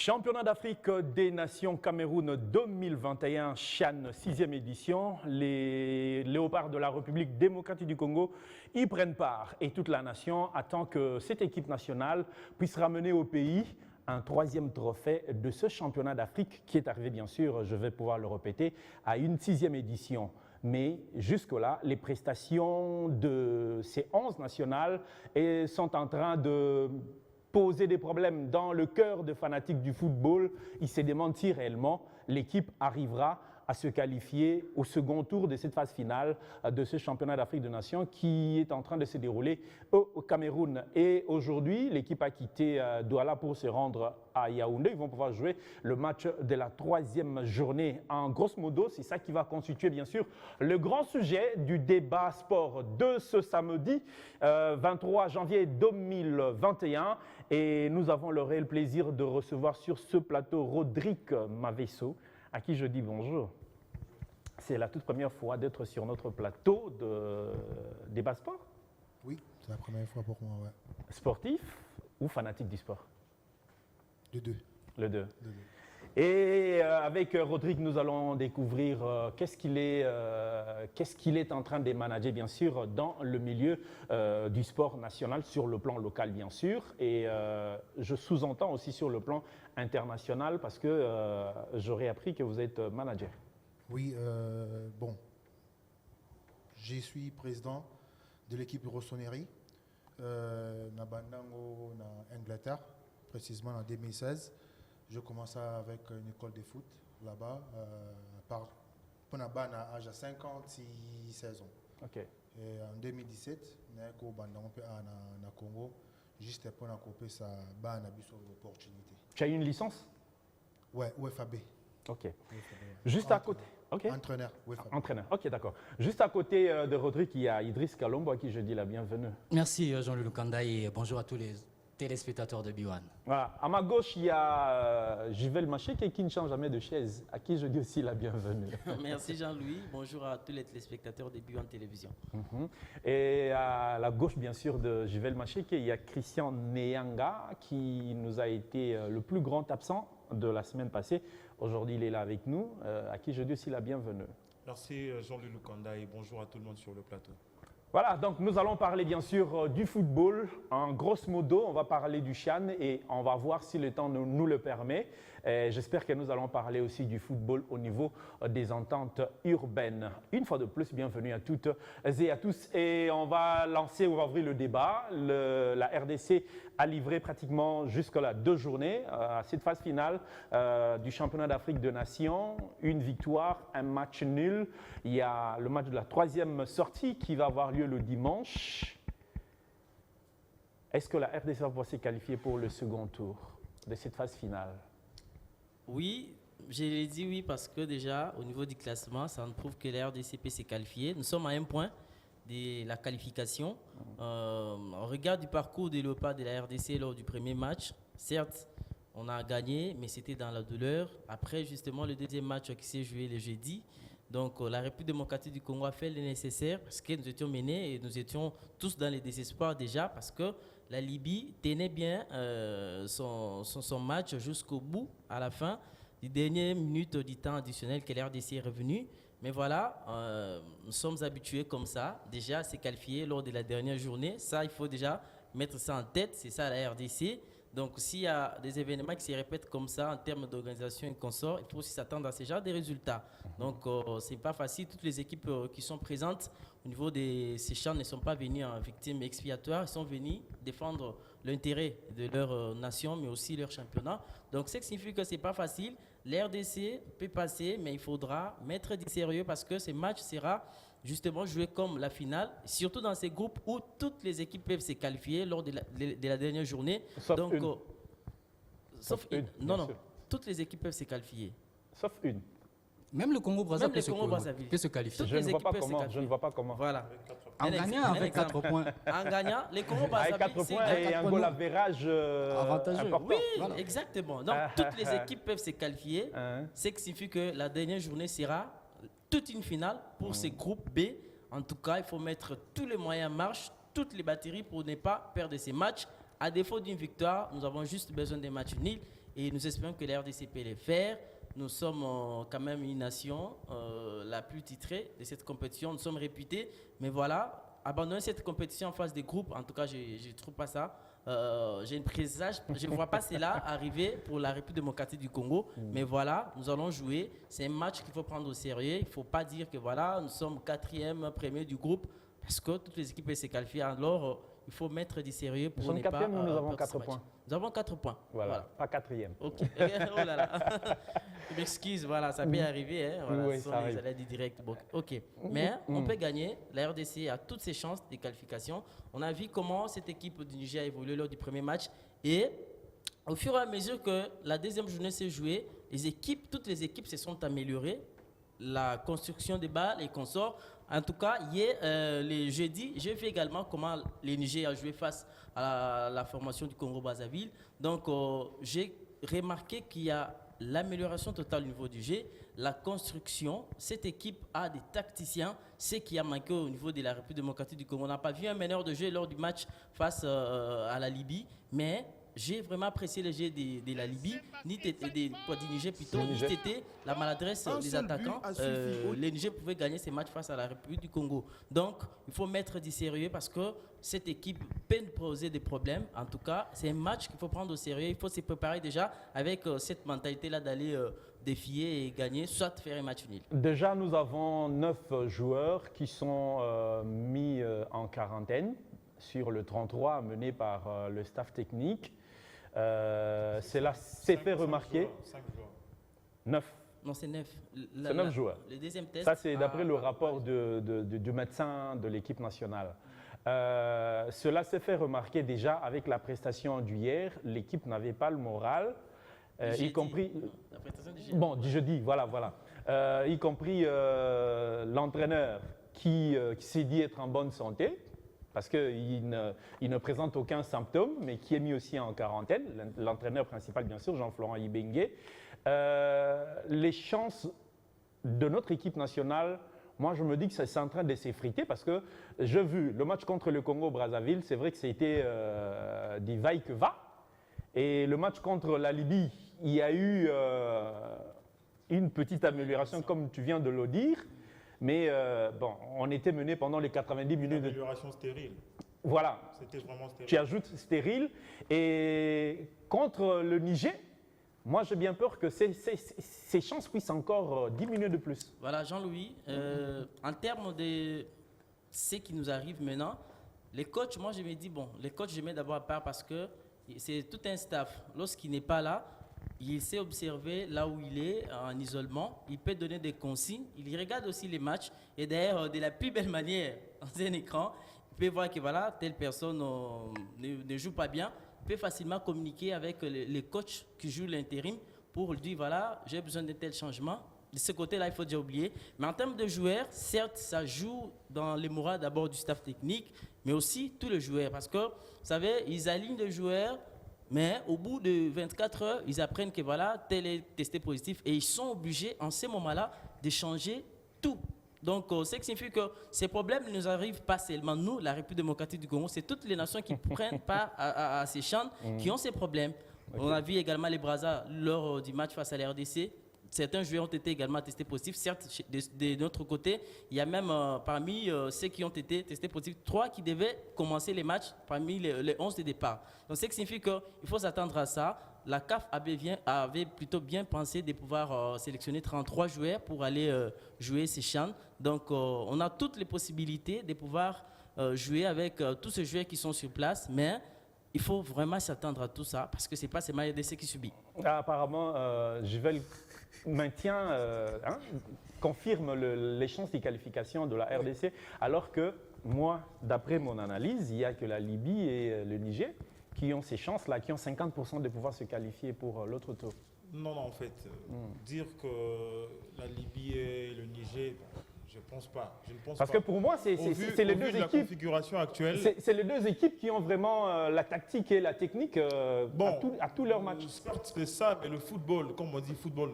Championnat d'Afrique des Nations Cameroun 2021, Chan, 6e édition. Les Léopards de la République démocratique du Congo y prennent part et toute la nation attend que cette équipe nationale puisse ramener au pays un 3e trophée de ce championnat d'Afrique qui est arrivé, bien sûr, je vais pouvoir le répéter, à une 6e édition. Mais jusque-là, les prestations de ces 11 nationales sont en train de poser des problèmes dans le cœur des fanatiques du football. Ils se demandent si réellement l'équipe arrivera à se qualifier au second tour de cette phase finale de ce championnat d'Afrique des Nations qui est en train de se dérouler au Cameroun. Et aujourd'hui, l'équipe a quitté Douala pour se rendre à Yaoundé. Ils vont pouvoir jouer le match de la 3e journée. En grosso modo, c'est ça qui va constituer bien sûr le grand sujet du débat sport de ce samedi 23 janvier 2021. Et nous avons le réel plaisir de recevoir sur ce plateau Rodrigue Mavesso, à qui je dis bonjour. C'est la toute première fois d'être sur notre plateau de débat sport. Oui, c'est la première fois pour moi, ouais. Sportif ou fanatique du sport? Les deux. Le deux. Les deux. Et avec Rodrigue, nous allons découvrir qu'est-ce qu'il est en train de manager, bien sûr, dans le milieu du sport national, sur le plan local, bien sûr. Et je sous-entends aussi sur le plan international, parce que j'aurais appris que vous êtes manager. Oui, bon. Je suis président de l'équipe Rossoneri, na Bandango, en Angleterre, précisément en 2016. Je commençais avec une école de foot là-bas, pour à âge de 56 saisons. Ok. Et en 2017, j'ai au Bandango au Congo, juste pour couper sa bonne opportunité. Tu as eu une licence? Ouais, UFAB. Ok. UFAB, ouais. Juste à côté. Okay. Entraîneur, UFAB. Entraîneur, ok, d'accord. Juste à côté de Rodrigue, il y a Idriss Kalombo à qui je dis la bienvenue. Merci Jean-Louis Lukanda et bonjour à tous les téléspectateurs de B1. Voilà. À ma gauche, il y a Jivel Macheke qui ne change jamais de chaise, à qui je dis aussi la bienvenue. Merci Jean-Louis, bonjour à tous les téléspectateurs de B1 Télévision. Et à la gauche, bien sûr, de Jivel Macheke, il y a Christian Neyanga qui nous a été le plus grand absent de la semaine passée. Aujourd'hui, il est là avec nous, à qui je dis aussi la bienvenue. Merci Jean-Louis Lukanda et bonjour à tout le monde sur le plateau. Voilà, donc nous allons parler bien sûr du football. En grosso modo, on va parler du Chan et on va voir si le temps nous le permet. J'espère que nous allons parler aussi du football au niveau des ententes urbaines. Une fois de plus, bienvenue à toutes et à tous. Et on va ouvrir le débat. La RDC a livré pratiquement jusque-là 2 journées à cette phase finale du championnat d'Afrique des Nations. Une victoire, un match nul. Il y a le match de la 3e sortie qui va avoir lieu le dimanche. Est-ce que la RDC va pouvoir se qualifier pour le second tour de cette phase finale? Oui, je l'ai dit oui parce que déjà au niveau du classement, ça nous prouve que la RDC peut se qualifier. Nous sommes à 1 point de la qualification. On regarde du parcours des Léopards de la RDC lors du premier match. Certes, on a gagné, mais c'était dans la douleur. Après, justement, le 2e match qui s'est joué le jeudi. Donc, la République démocratique du Congo a fait le nécessaire parce que nous étions menés et nous étions tous dans les désespoirs déjà parce que la Libye tenait bien son match jusqu'au bout, à la fin des dernières minutes du temps additionnel que la RDC est revenue. Mais voilà, nous sommes habitués comme ça, déjà à se qualifier lors de la dernière journée. Ça, il faut déjà mettre ça en tête, c'est ça la RDC. Donc, s'il y a des événements qui se répètent comme ça en termes d'organisation et consort, il faut aussi s'attendre à ce genre de résultats. Donc, ce n'est pas facile. Toutes les équipes qui sont présentes au niveau de ces champs ne sont pas venues en victimes expiatoires. Ils sont venus défendre l'intérêt de leur nation, mais aussi leur championnat. Donc, ce qui signifie que ce n'est pas facile. L'RDC peut passer, mais il faudra mettre du sérieux parce que ce match sera justement joué comme la finale, surtout dans ces groupes où toutes les équipes peuvent se qualifier lors de la dernière journée. Sauf donc, une. Sauf une, non, bien non, sûr. toutes les équipes peuvent se qualifier. Sauf une. Même le Congo-Brazzaville Même le Congo-Brazzaville. peut se qualifier. Toutes Je les ne vois équipes pas peuvent se comment. qualifier. Je ne vois pas comment. Voilà. En gagnant avec 4 points. En gagnant, les Avec Congo-Brazzaville, 4 c'est points et quatre un points goal non. average Avantageux. important. Oui, Voilà. exactement. Donc, toutes les équipes peuvent se qualifier. Ce qui signifie que la dernière journée sera toute une finale pour ces groupes B. En tout cas, il faut mettre tous les moyens en marche, toutes les batteries pour ne pas perdre ces matchs. À défaut d'une victoire, nous avons juste besoin des matchs nuls et nous espérons que la RDC peut les faire. Nous sommes quand même une nation la plus titrée de cette compétition. Nous sommes réputés, mais voilà, abandonner cette compétition en face des groupes, en tout cas, je ne trouve pas ça. J'ai une présage, je ne vois pas cela arriver pour la République démocratique du Congo, mais voilà, nous allons jouer. C'est un match qu'il faut prendre au sérieux. Il ne faut pas dire que voilà, nous sommes 4e, premier du groupe, parce que toutes les équipes peuvent se qualifier. Alors, il faut mettre du sérieux pour Nous sommes ne pas. 4e ou nous avons perdre 4 ce match. points? Nous avons 4 points. Voilà, pas 4e. Ok. Oh là là. Je m'excuse, voilà, ça peut arriver. Hein, voilà, Oui, ce sont ça les arrive. aléas du direct. Bon, ok. Mais on peut gagner. La RDC a toutes ses chances de qualification. On a vu comment cette équipe du Niger a évolué lors du premier match. Et au fur et à mesure que la deuxième journée s'est jouée, toutes les équipes se sont améliorées. La construction des balles et consorts. En tout cas, hier, les jeudis, j'ai vu également comment les Niger a joué face à la formation du Congo-Brazzaville. Donc, j'ai remarqué qu'il y a l'amélioration totale au niveau du jeu, la construction. Cette équipe a des tacticiens, ce qui a manqué au niveau de la République démocratique du Congo. On n'a pas vu un meneur de jeu lors du match face à la Libye, mais j'ai vraiment apprécié le jeu de la Libye, du Niger plutôt, c'était la maladresse des attaquants. Les Niger pouvaient gagner ces matchs face à la République du Congo. Donc, il faut mettre du sérieux parce que cette équipe peut nous poser des problèmes. En tout cas, c'est un match qu'il faut prendre au sérieux. Il faut se préparer déjà avec cette mentalité-là d'aller défier et gagner, soit faire un match nul. Déjà, nous avons 9 joueurs qui sont mis en quarantaine sur le 33 mené par le staff technique. Cela s'est fait remarquer. 5 joueurs. 9. Non, c'est 9. C'est 9 joueurs. Le deuxième test. Ça, c'est d'après le rapport du médecin de l'équipe nationale. Cela s'est fait remarquer déjà avec la prestation d'hier. L'équipe n'avait pas le moral, y compris. La prestation du jeudi. Bon, du jeudi, voilà. Y compris l'entraîneur qui s'est dit être en bonne santé, parce qu'il ne présente aucun symptôme, mais qui est mis aussi en quarantaine. L'entraîneur principal, bien sûr, Jean-Florent Ibengue. Les chances de notre équipe nationale, moi, je me dis que c'est en train de s'effriter parce que j'ai vu le match contre le Congo-Brazzaville, c'est vrai que c'était du va-et-que-va. Et le match contre la Libye, il y a eu une petite amélioration, comme tu viens de le dire. Mais bon, on était mené pendant les 90 minutes. Une amélioration stérile. Voilà. C'était vraiment stérile. Tu ajoutes stérile. Et contre le Niger, moi j'ai bien peur que ces chances puissent encore diminuer de plus. Voilà, Jean-Louis, en termes de ce qui nous arrive maintenant, les coachs, moi je me dis, bon, les coachs je mets d'abord à part parce que c'est tout un staff. Lorsqu'il n'est pas là, il sait observer là où il est en isolement, il peut donner des consignes, il regarde aussi les matchs et d'ailleurs de la plus belle manière, dans un écran, il peut voir que voilà, telle personne ne joue pas bien, il peut facilement communiquer avec les coachs qui jouent l'intérim pour lui dire voilà, j'ai besoin de tel changement. De ce côté-là, il faut déjà oublier. Mais en termes de joueurs, certes, ça joue dans les morales d'abord du staff technique, mais aussi tous les joueurs. Parce que, vous savez, ils alignent les joueurs, mais au bout de 24 heures, ils apprennent que voilà, tel est testé positif et ils sont obligés, en ce moment-là, de changer tout. Donc, ce qui signifie que ces problèmes ne nous arrivent pas seulement nous, la République démocratique du Congo, c'est toutes les nations qui prennent part à ces champs qui ont ces problèmes. Okay. On a vu également les Brazza lors du match face à la RDC. Certains joueurs ont été également testés positifs. Certes, de notre côté, il y a même parmi ceux qui ont été testés positifs, 3 qui devaient commencer les matchs parmi les 11 de départ. Donc, ce qui signifie qu'il faut s'attendre à ça. La CAF avait plutôt bien pensé de pouvoir sélectionner 33 joueurs pour aller jouer ces CHAN. Donc, on a toutes les possibilités de pouvoir jouer avec tous ces joueurs qui sont sur place, mais il faut vraiment s'attendre à tout ça parce que ce n'est pas ces RDC qui subit. Apparemment, Juvel confirme les chances de qualification de la RDC, alors que moi, d'après mon analyse, il n'y a que la Libye et le Niger qui ont ces chances-là, qui ont 50% de pouvoir se qualifier pour l'autre tour. Non, en fait, dire que la Libye et le Niger, je ne pense pas. Parce que pour moi, c'est les deux équipes. La configuration actuelle. C'est les deux équipes qui ont vraiment la tactique et la technique à tous leurs matchs. C'est ça, mais le football, comme on dit, football,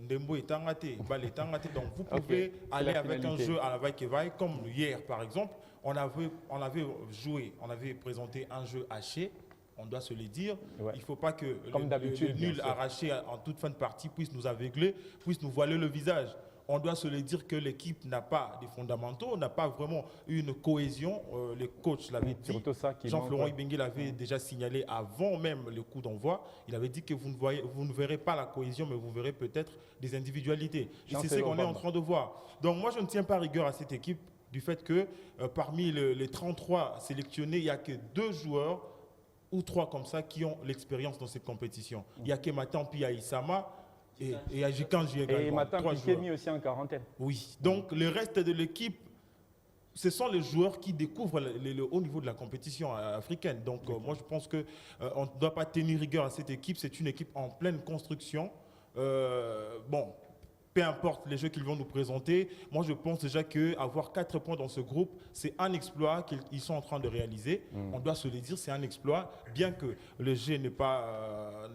Ndembo est engaté, balle est engaté. Donc vous pouvez aller avec un jeu à la vaille-que-vaille, comme hier par exemple. On avait joué, on avait présenté un jeu haché. On doit se le dire. Ouais. Il ne faut pas que Comme d'habitude, le bien nul sûr. arraché en toute fin de partie puisse nous aveugler, puisse nous voiler le visage. On doit se le dire que l'équipe n'a pas des fondamentaux, n'a pas vraiment une cohésion. Les coachs l'avaient dit. Surtout ça qui Jean-Florent manque, ouais. Ibenge l'avait déjà signalé avant même le coup d'envoi. Il avait dit que vous ne verrez pas la cohésion, mais vous verrez peut-être des individualités. Et c'est ce qu'on est en train de voir. Donc moi, je ne tiens pas rigueur à cette équipe du fait que parmi les 33 sélectionnés, il n'y a que 2 joueurs ou 3 comme ça qui ont l'expérience dans cette compétition. Il n'y a que Matampi Aïssama et Ajikanji également. Et Matin 3 Piqué joueurs. mis aussi en quarantaine. Oui, donc le reste de l'équipe, ce sont les joueurs qui découvrent le haut niveau de la compétition africaine. Donc moi je pense qu'on ne doit pas tenir rigueur à cette équipe. C'est une équipe en pleine construction. Bon, peu importe les jeux qu'ils vont nous présenter, moi je pense déjà qu'avoir 4 points dans ce groupe, c'est un exploit qu'ils sont en train de réaliser. On doit se le dire, c'est un exploit, bien que le jeu n'est pas...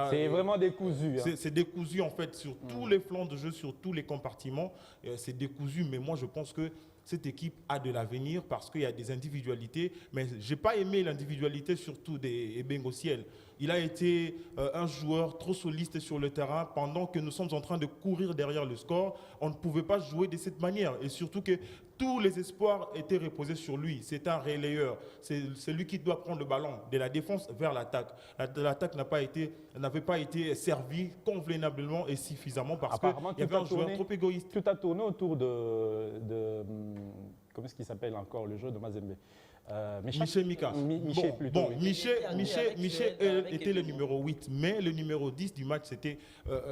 C'est vraiment décousu. Hein. C'est décousu en fait sur tous les flancs de jeu, sur tous les compartiments. C'est décousu, mais moi je pense que cette équipe a de l'avenir parce qu'il y a des individualités. Mais je n'ai pas aimé l'individualité surtout des Ebengo Ciel. Il a été un joueur trop soliste sur le terrain pendant que nous sommes en train de courir derrière le score. On ne pouvait pas jouer de cette manière. Et surtout que tous les espoirs étaient reposés sur lui. C'est un relayeur. C'est lui qui doit prendre le ballon de la défense vers l'attaque. L'attaque n'avait pas été servie convenablement et suffisamment parce qu'il y avait un joueur trop égoïste. Tout a tourné autour de comment est-ce qu'il s'appelle encore le jeu de Mazembe? Michel Mika. Michel plutôt. Bon, Michel était le numéro 8, mais le numéro 10 du match, c'était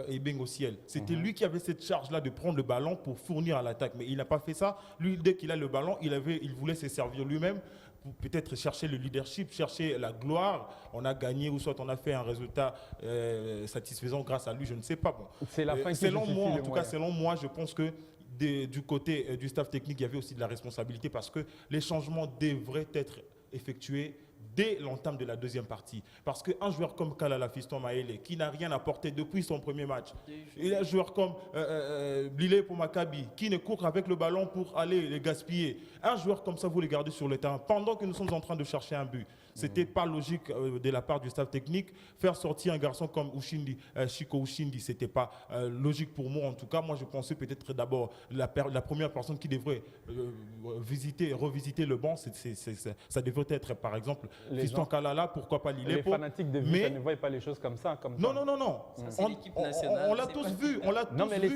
Ebengo Ciel. C'était lui qui avait cette charge-là de prendre le ballon pour fournir à l'attaque. Mais il n'a pas fait ça. Lui, dès qu'il a le ballon, il voulait se servir lui-même pour peut-être chercher le leadership, chercher la gloire. On a gagné ou soit on a fait un résultat satisfaisant grâce à lui, je ne sais pas. Bon. C'est la fin qui selon justifie moi, en les tout moyens. cas, selon moi, je pense que du côté du staff technique, il y avait aussi de la responsabilité parce que les changements devraient être effectués dès l'entame de la deuxième partie. Parce qu'un joueur comme Kalala Fiston Maele, qui n'a rien apporté depuis son premier match, et un joueur comme Blilé pour Maccabi, qui ne court avec le ballon pour aller le gaspiller, un joueur comme ça, vous le gardez sur le terrain pendant que nous sommes en train de chercher un but. C'était pas logique de la part du staff technique. Faire sortir un garçon comme Chico Ushindi, c'était pas logique pour moi. En tout cas, moi, je pensais peut-être d'abord la première personne qui devrait revisiter le banc, ça devrait être, par exemple, Fiston Kalala, pourquoi pas Lilé. Les fanatiques de Vita ne voient pas les choses comme ça. Non. C'est l'équipe nationale. On l'a tous vu. Non, mais les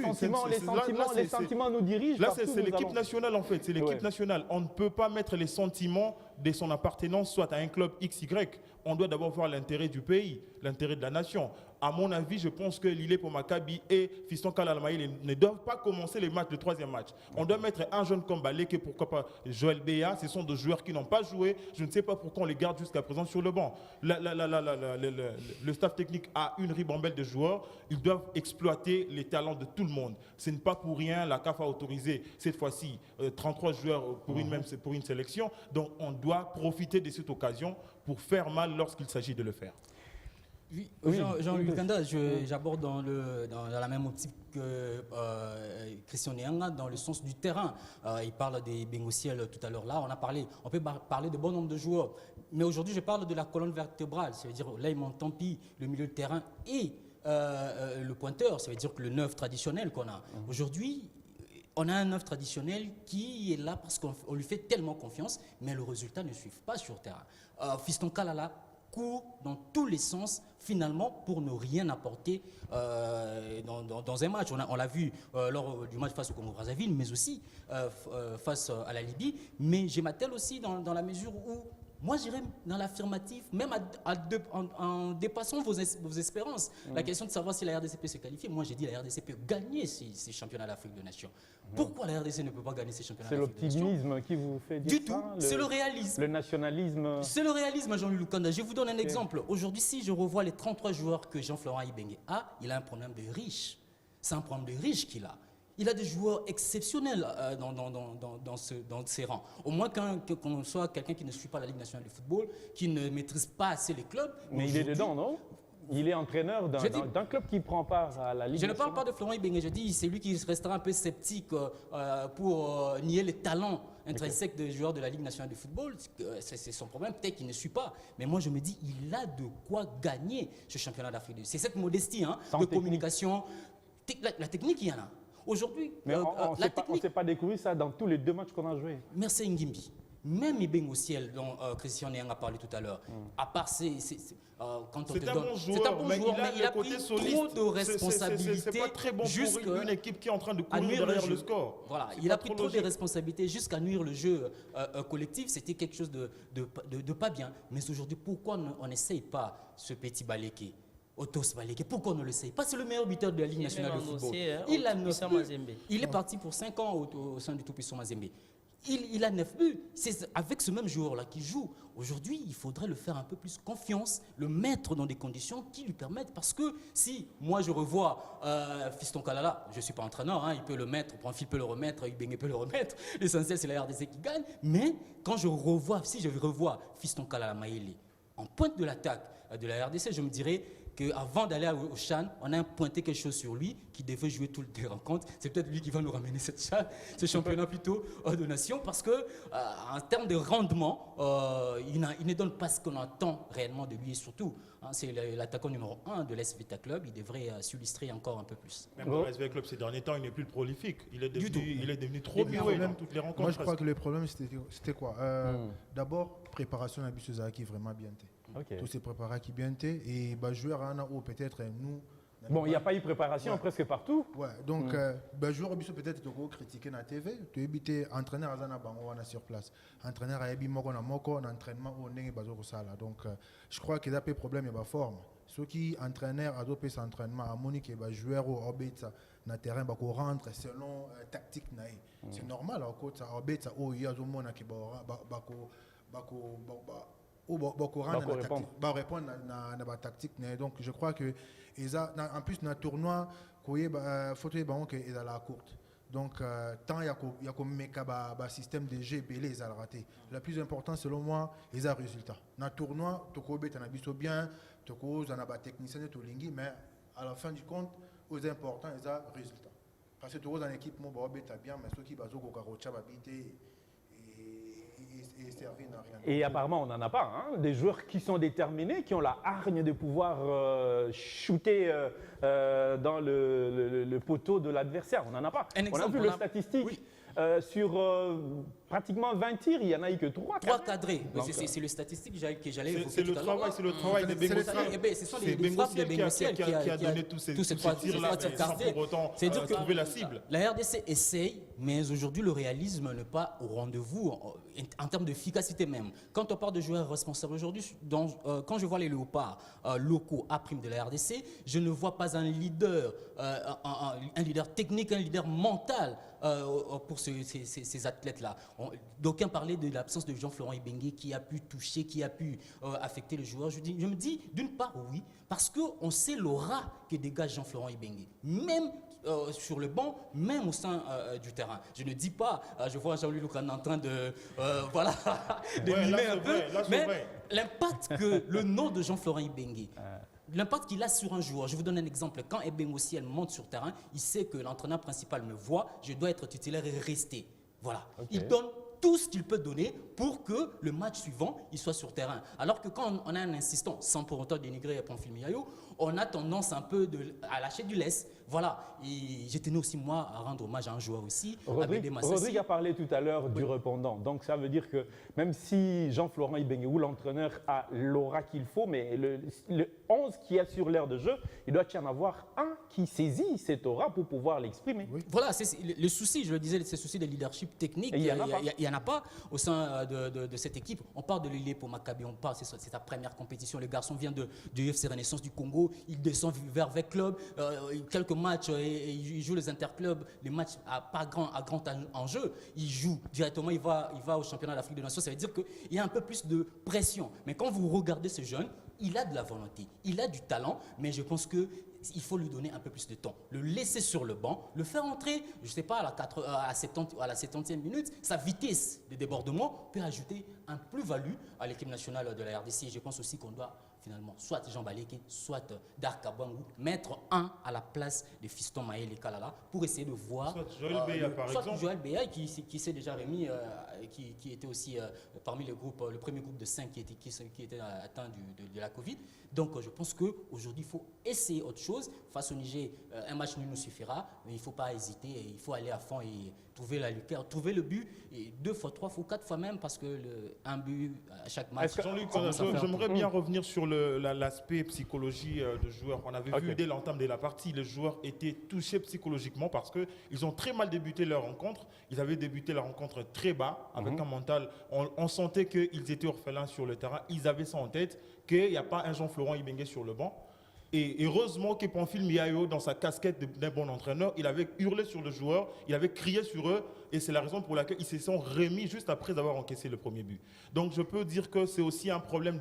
sentiments nous dirigent. Là, c'est l'équipe nationale, en fait. C'est l'équipe nationale. On ne peut pas mettre les sentiments de son appartenance soit à un club XY. On doit d'abord voir l'intérêt du pays, l'intérêt de la nation. À mon avis, je pense que Lilé pour Maccabi et Fiston Kalala ne doivent pas commencer les matchs, le troisième match. On doit mettre un jeune comme Baleke, pourquoi pas Joël Béa. Ce sont deux joueurs qui n'ont pas joué. Je ne sais pas pourquoi on les garde jusqu'à présent sur le banc. Le staff technique a une ribambelle de joueurs. Ils doivent exploiter les talents de tout le monde. Ce n'est pas pour rien. La CAF a autorisé cette fois-ci 33 joueurs pour une sélection. Donc on doit profiter de cette occasion pour faire mal lorsqu'il s'agit de le faire. Oui, Jean-Louis Kanda, j'aborde dans la même optique que Christian Nyanga, dans le sens du terrain. Il parle des Bengociel tout à l'heure là. On peut parler de bon nombre de joueurs. Mais aujourd'hui, je parle de la colonne vertébrale. Ça veut dire Layman Tampi, le milieu de terrain et le pointeur. Ça veut dire que le neuf traditionnel qu'on a. Aujourd'hui, on a un neuf traditionnel qui est là parce qu'on lui fait tellement confiance, mais le résultat ne suit pas sur terrain. Fiston Kalala court dans tous les sens, finalement, pour ne rien apporter dans un match. On l'a vu lors du match face au Congo-Brazzaville, mais aussi face à la Libye. Mais je m'attelle aussi dans la mesure où moi, j'irais dans l'affirmatif, même en dépassant vos espérances. La question de savoir si la RDC peut se qualifier, moi j'ai dit la RDC peut gagner ces championnats d'Afrique de Nations. Pourquoi la RDC ne peut pas gagner ces championnats d'Afrique de Nations? C'est l'optimisme qui vous fait dire du ça? tout, c'est le réalisme. Le nationalisme. C'est le réalisme, Jean-Louis Lukanda. Je vous donne un exemple. Aujourd'hui, si je revois les 33 joueurs que Jean-Florent Ibenge a, il a un problème de riche. C'est un problème de riche qu'il a. Il a des joueurs exceptionnels dans ses rangs. Au moins qu'on soit quelqu'un qui ne suit pas la Ligue nationale de football, qui ne maîtrise pas assez les clubs. Mais il est dedans, non? Il est entraîneur d'un club qui prend part à la Ligue nationale. Je ne parle pas de Florent Ibenge, je dis c'est lui qui restera un peu sceptique pour nier les talents intrinsèque des joueurs de la Ligue nationale de football, c'est son problème, peut-être qu'il ne suit pas. Mais moi, je me dis, il a de quoi gagner ce championnat d'Afrique. C'est cette modestie de communication. La technique, il y en a. Aujourd'hui, mais on ne s'est pas découvert ça dans tous les 2 matchs qu'on a joués. Merci Ngimbi. Même Ibeng Ociel, dont Christian Néang a parlé tout à l'heure, à part quand on te donne... C'est un bon joueur, mais il a pris trop de responsabilités. C'est pas très bon pour une équipe qui est en train de courir derrière le score. Voilà, il a pris trop de responsabilités jusqu'à nuire le jeu collectif. C'était quelque chose de pas bien. Mais aujourd'hui, pourquoi on n'essaye pas ce petit Baléké, Otos Baléké? Pourquoi on ne l'essaye pas? C'est le meilleur buteur de la Ligue nationale de football. Il est parti pour 5 ans au sein du tout-puissant Mazembe. Il a 9 buts. C'est avec ce même joueur-là qui joue. Aujourd'hui, il faudrait le faire un peu plus confiance, le mettre dans des conditions qui lui permettent. Parce que si moi je revois Fiston Kalala, je ne suis pas entraîneur, il peut le mettre, Branfil peut le remettre, Ibenge peut le remettre. L'essentiel, c'est la RDC qui gagne. Mais quand je revois Fiston Kalala Maïli en pointe de l'attaque de la RDC, je me dirais qu'avant d'aller au CHAN, on a pointé quelque chose sur lui qui devait jouer toutes les rencontres. C'est peut-être lui qui va nous ramener cette CHAN, ce championnat plutôt de nation, parce que en termes de rendement, il ne donne pas ce qu'on attend réellement de lui. Et surtout, c'est l'attaquant numéro 1 de l'SVTA Club. Il devrait s'illustrer encore un peu plus. Même le SVTA Club, ces derniers temps, il n'est plus prolifique. Il est devenu trop muet dans toutes les rencontres. Moi, je crois que le problème, c'était quoi? D'abord, préparation à Bissouza qui est vraiment bien. Tous ces préparats qui bien été et joueurs peut-être nous. Bon, il n'y a pas eu préparation presque partout. Ouais, donc joueur peut-être critiquer na TV, tu éviter entraîneur azana bango wana sur place. Entraîneur a ebi moko na moko en entraînement au ndenge bazo sala. Donc je crois que d'après problème il y a forme. Ceux qui entraîneur adopté cet entraînement à Monique et joueur au orbite na terrain ba ko rentre selon tactique naï. C'est normal au coach ça orbite ça o ya zo mona ki ba répondre na tactique. Donc je crois que en plus dans le tournoi photo que ils à la courte. Donc tant il y a comme un système de jeu belé ils ont raté. Le plus important selon moi ils ont résultat. Dans le tournoi tu as biso bien, tu as un technicien de Tolingi, mais à la fin du compte aux importants ils ont résultat. Parce que tu as une équipe moi bien mais ceux qui bazo ko karocha babité et apparemment, on n'en a pas. Des joueurs qui sont déterminés, qui ont la hargne de pouvoir shooter dans le poteau de l'adversaire. On n'en a pas. On a vu les statistiques. Oui. Sur pratiquement 20 tirs, il n'y en a eu que 3 cadrés. C'est le statistique que j'allais évoquer. C'est le travail des Bengociels. Ce sont les frappes des Bengociels qui a donné tous ces tirs-là sans pour autant trouver la cible. La RDC essaye, mais aujourd'hui, le réalisme n'est pas au rendez-vous en termes d'efficacité même. Quand on parle de joueurs responsables aujourd'hui, quand je vois les léopards locaux à prime de la RDC, je ne vois pas un leader technique, un leader mental pour ces athlètes-là. D'aucuns parlaient de l'absence de Jean-Florent Ibenge qui a pu toucher, qui a pu affecter le joueur. Je me dis, d'une part, oui, parce qu'on sait l'aura que dégage Jean-Florent Ibenge. Même sur le banc, même au sein du terrain. Je ne dis pas, je vois Jean-Louis Loukan en train de mimer un peu, mais l'impact que le nom de Jean-Florent Ibenge, l'impact qu'il a sur un joueur. Je vous donne un exemple. Quand Ibenge aussi elle monte sur terrain, il sait que l'entraîneur principal me voit, je dois être titulaire et rester. Voilà. Okay. Il donne tout ce qu'il peut donner pour que le match suivant, il soit sur terrain. Alors que quand on a un insistant, sans pour autant dénigrer Pamphile Miayo, on a tendance un peu à lâcher du lest. Voilà. Et j'ai tenu aussi, moi, à rendre hommage à un joueur aussi. Rodrigue a parlé tout à l'heure du répondant. Donc, ça veut dire que même si Jean-Florent Ibenge ou l'entraîneur a l'aura qu'il faut, mais le 11 qui a sur l'aire de jeu, il doit y en avoir un qui saisit cette aura pour pouvoir l'exprimer. Oui. Voilà, c'est le souci, je le disais, c'est le souci de leadership technique. Il n'y en a pas au sein de cette équipe. On parle de Lilé pour Maccabi, on parle, c'est sa première compétition. Le garçon vient du FC Renaissance du Congo, il descend vers Club, quelques matchs, et il joue les interclubs, les matchs à grand enjeu. Il joue directement, il va au championnat d'Afrique de Nations. Ça veut dire qu'il y a un peu plus de pression. Mais quand vous regardez ce jeune, il a de la volonté, il a du talent, mais je pense qu'il faut lui donner un peu plus de temps. Le laisser sur le banc, le faire entrer, je ne sais pas, à la 70e minute, sa vitesse de débordement peut ajouter un plus-value à l'équipe nationale de la RDC. Je pense aussi qu'on doit finalement, soit Jean Baleke, soit Dark Abangou, mettre un à la place de Fiston Maël et Kalala pour essayer de voir. Soit Joël Beya, par soit exemple. Joël Beya qui s'est déjà remis, qui était aussi parmi les groupes, le premier groupe de 5 qui était atteint de la Covid. Donc je pense qu'aujourd'hui, il faut essayer autre chose. Face au Niger, un match nul nous suffira, mais il ne faut pas hésiter, il faut aller à fond et trouver la lucarne, trouver le but, et 2 fois, 3 fois, 4 fois même, parce que un but à chaque match. Jean-Luc, commence à faire j'aimerais bien revenir sur l'aspect psychologie de joueurs. On avait vu dès l'entame de la partie, les joueurs étaient touchés psychologiquement parce qu'ils ont très mal débuté leur rencontre. Ils avaient débuté la rencontre très bas, avec un mental. On sentait qu'ils étaient orphelins sur le terrain. Ils avaient ça en tête, qu'il n'y a pas un Jean-Florent Ibenge sur le banc. Et heureusement que Pamphile Miayo, dans sa casquette d'un bon entraîneur, il avait hurlé sur les joueurs, il avait crié sur eux, et c'est la raison pour laquelle ils se sont remis juste après avoir encaissé le premier but. Donc je peux dire que c'est aussi un problème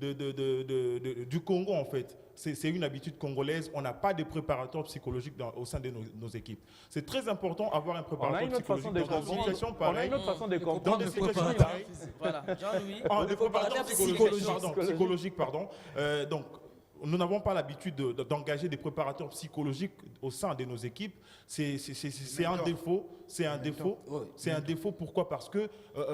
du Congo en fait. C'est une habitude congolaise, on n'a pas de préparateur psychologique au sein de nos équipes. C'est très important d'avoir un préparateur psychologique dans des situations pareilles. On a une autre façon de comprendre. Dans des situations pareilles. Voilà, Jean-Louis. Des préparateurs psychologiques, pardon. Donc, nous n'avons pas l'habitude d'engager des préparateurs psychologiques au sein de nos équipes. C'est un défaut. C'est un défaut. C'est un défaut. Pourquoi? Parce que